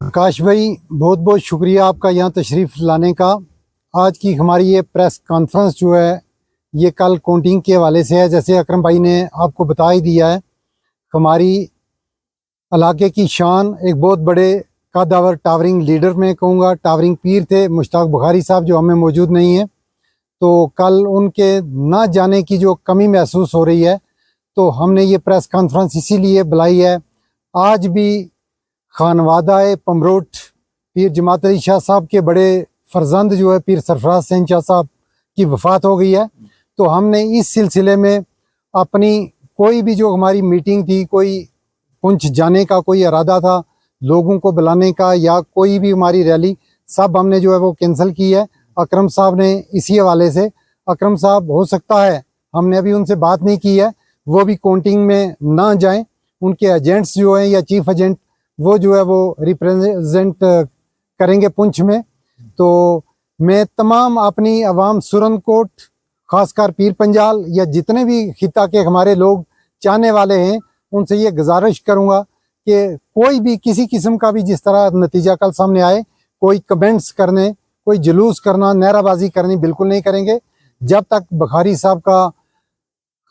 आकाश भाई, बहुत बहुत शुक्रिया आपका यहाँ तशरीफ़ लाने का। आज की हमारी ये प्रेस कॉन्फ्रेंस जो है ये कल काउंटिंग के हवाले से है। जैसे अकरम भाई ने आपको बता ही दिया है, हमारी इलाके की शान एक बहुत बड़े कदावर टावरिंग लीडर में कहूँगा, टावरिंग पीर थे मुश्ताक बुखारी साहब, जो हमें मौजूद नहीं है। तो कल उनके ना जाने की जो कमी महसूस हो रही है, तो हमने ये प्रेस कॉन्फ्रेंस इसीलिए बुलाई है। आज भी खानवादा पमरोट पीर जमात अली शाह साहब के बड़े फर्जंद जो है पीर सरफराज हुसैन शाह साहब की वफ़ात हो गई है। तो हमने इस सिलसिले में अपनी कोई भी जो हमारी मीटिंग थी, कोई पुंछ जाने का कोई इरादा था, लोगों को बुलाने का या कोई भी हमारी रैली, सब हमने जो है वो कैंसिल की है। अकरम साहब ने इसी हवाले से, अकरम साहब हो सकता है, हमने अभी उनसे बात नहीं की है, वो भी काउंटिंग में ना जाएं। उनके एजेंट्स जो हैं या चीफ एजेंट, वो जो है वो रिप्रेजेंट करेंगे पुंछ में। तो मैं तमाम अपनी अवाम सुरनकोट, ख़ासकर पीर पंजाल या जितने भी खिता के हमारे लोग चाहने वाले हैं, उनसे ये गुजारिश करूँगा कि कोई भी किसी किस्म का भी जिस तरह नतीजा कल सामने आए, कोई कमेंट्स करने, कोई जुलूस करना, नाराबाजी करनी बिल्कुल नहीं करेंगे। जब तक बुखारी साहब का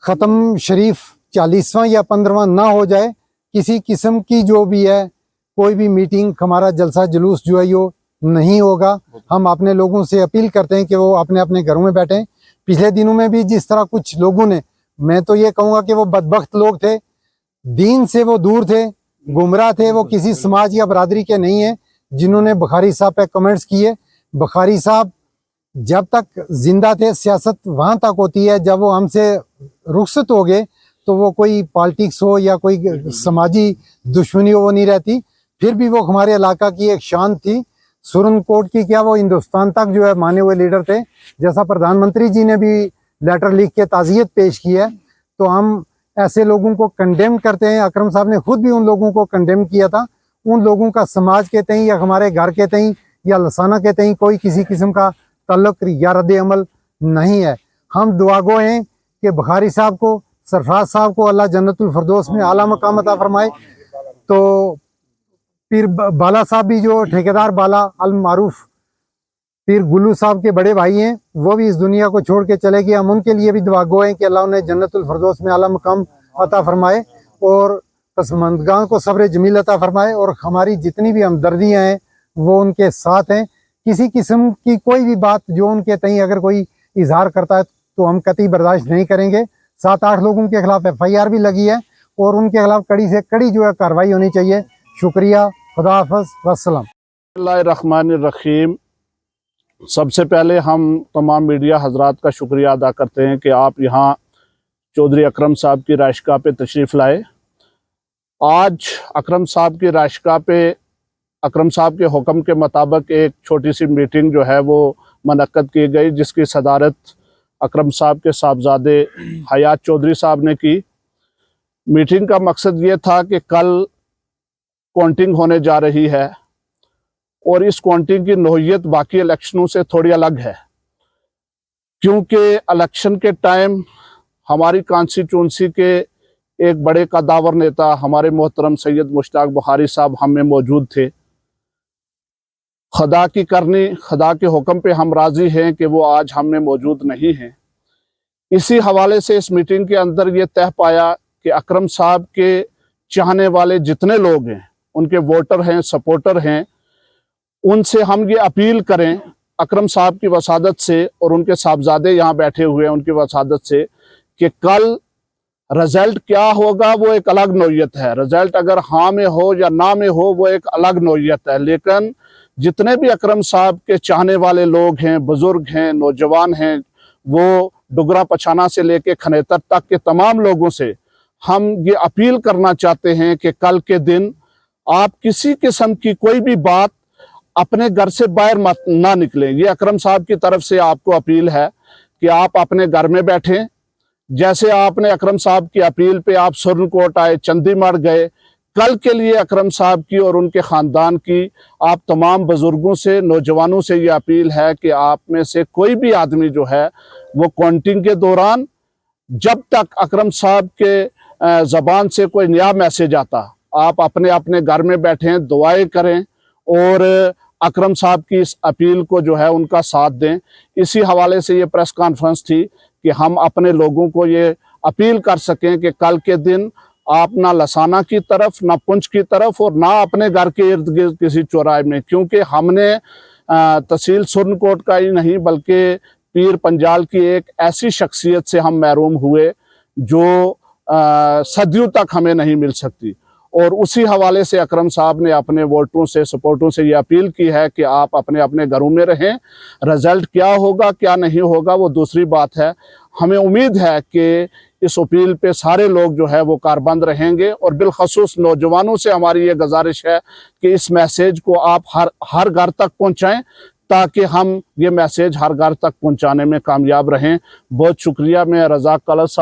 ख़त्म शरीफ 40वां या 15वां ना हो जाए, किसी किस्म की जो भी है कोई भी मीटिंग, हमारा जलसा जुलूस जो है यो नहीं होगा। हम अपने लोगों से अपील करते हैं कि वो अपने अपने घरों में बैठें। पिछले दिनों में भी जिस तरह कुछ लोगों ने, मैं तो ये कहूँगा कि वो बदबख्त लोग थे, दीन से वो दूर थे, गुमराह थे, वो किसी समाज या बरादरी के नहीं है, जिन्होंने बुखारी साहब पे कमेंट्स किए। बुखारी साहब जब तक जिंदा थे, सियासत वहाँ तक होती है, जब वो हमसे रुखसत हो गए तो वो कोई पॉलिटिक्स हो या कोई समाजी दुश्मनी हो, वो नहीं रहती। फिर भी वो हमारे इलाका की एक शान थी, सुरनकोट की क्या, वो हिंदुस्तान तक जो है माने हुए लीडर थे। जैसा प्रधानमंत्री जी ने भी लेटर लिख के ताज़ियत पेश की है, तो हम ऐसे लोगों को कंडेम करते हैं। अकरम साहब ने खुद भी उन लोगों को कंडेम किया था। उन लोगों का समाज के तई या हमारे घर के तई या लसाना के तई कोई किसी किस्म का ताल्लुक या रद्द अमल नहीं है। हम दुआगो हैं कि बुखारी साहब को, सरफराज साहब को अल्लाह जन्नतुल फिरदौस में आला मकाम अता फरमाए। तो पीर बाला साहब भी, जो ठेकेदार बाला अल मारूफ पीर गुल्लू साहब के बड़े भाई हैं, वो भी इस दुनिया को छोड़ के चले गए। हम उनके लिए भी दुआगो हैं कि अल्लाह उन्हें जन्नतुल फिरदौस में आला मकाम अता फरमाए और पसमंदगान को सब्र जमील अता फरमाए। और हमारी जितनी भी हमदर्दियाँ हैं वो उनके साथ हैं। किसी किस्म की कोई भी बात जो उनके तई अगर कोई इजहार करता है तो हम कतई बर्दाश्त नहीं करेंगे। 7-8 लोगों के खिलाफ FIR भी लगी है और उनके खिलाफ कड़ी से कड़ी जो है कार्रवाई होनी चाहिए। शुक्रिया, खुदा हाफ़िज़, वस्सलाम। बिस्मिल्लाहिर्रहमानिर्रहीम। सबसे पहले हम तमाम मीडिया हजरात का शुक्रिया अदा करते हैं कि आप यहाँ चौधरी अकरम साहब की राशिका पे तशरीफ़ लाए। आज अकरम साहब की राशिका पे अकरम साहब के हुक्म के मुताबिक एक छोटी सी मीटिंग जो है वो मुनक्कद की गई, जिसकी सदारत अकरम साहब के साहबजादे हयात चौधरी साहब ने की। मीटिंग का मकसद ये था कि कल काउंटिंग होने जा रही है और इस काउंटिंग की नोयत बाकी इलेक्शनों से थोड़ी अलग है, क्योंकि इलेक्शन के टाइम हमारी कॉन्स्टिट्यूंसी के एक बड़े कदावर नेता हमारे मोहतरम सैयद मुश्ताक बुखारी साहब हम में मौजूद थे। खुदा की करनी, खुदा के हुक्म पे हम राज़ी हैं कि वो आज हम में मौजूद नहीं हैं। इसी हवाले से इस मीटिंग के अंदर ये तय पाया कि अकरम साहब के चाहने वाले जितने लोग हैं, उनके वोटर हैं, सपोर्टर हैं, उनसे हम ये अपील करें अकरम साहब की वसादत से और उनके साहबजादे यहाँ बैठे हुए हैं उनकी वसादत से, कि कल रिजल्ट क्या होगा वो एक अलग नौयत है। रिजल्ट अगर हाँ में हो या ना में हो वो एक अलग नौयत है, लेकिन जितने भी अकरम साहब के चाहने वाले लोग हैं, बुजुर्ग हैं, नौजवान हैं, वो डुगरा पछाना से लेके खनेतर तक के तमाम लोगों से हम ये अपील करना चाहते हैं कि कल के दिन आप किसी किस्म की कोई भी बात अपने घर से बाहर मत ना निकलें। ये अकरम साहब की तरफ से आपको अपील है कि आप अपने घर में बैठें। जैसे आपने अकरम साहब की अपील पे आप सुरनकोट आए, चंडीगढ़ गए, कल के लिए अकरम साहब की और उनके ख़ानदान की आप तमाम बुज़ुर्गों से, नौजवानों से ये अपील है कि आप में से कोई भी आदमी जो है वो काउंटिंग के दौरान, जब तक अकरम साहब के ज़बान से कोई नया मैसेज आता, आप अपने अपने घर में बैठें, दुआएं करें और अकरम साहब की इस अपील को जो है उनका साथ दें। इसी हवाले से ये प्रेस कॉन्फ्रेंस थी कि हम अपने लोगों को ये अपील कर सकें कि कल के दिन आप ना लसाना की तरफ, ना पुंछ की तरफ और ना अपने घर के इर्द गिर्द किसी चौराहे में, क्योंकि हमने तहसील सुरनकोट का ही नहीं बल्कि पीर पंजाल की एक ऐसी शख्सियत से हम महरूम हुए जो सदियों तक हमें नहीं मिल सकती। और उसी हवाले से अकरम साहब ने अपने वोटरों से, सपोर्टरों से ये अपील की है कि आप अपने अपने घरों में रहें। रिजल्ट क्या होगा क्या नहीं होगा वो दूसरी बात है। हमें उम्मीद है कि इस अपील पे सारे लोग जो है वो कारबंद रहेंगे और बिलखसूस नौजवानों से हमारी ये गुजारिश है कि इस मैसेज को आप हर घर तक पहुंचाएं ताकि हम ये मैसेज हर घर तक पहुंचाने में कामयाब रहें। बहुत शुक्रिया। मैं रज़ाक कलर साहब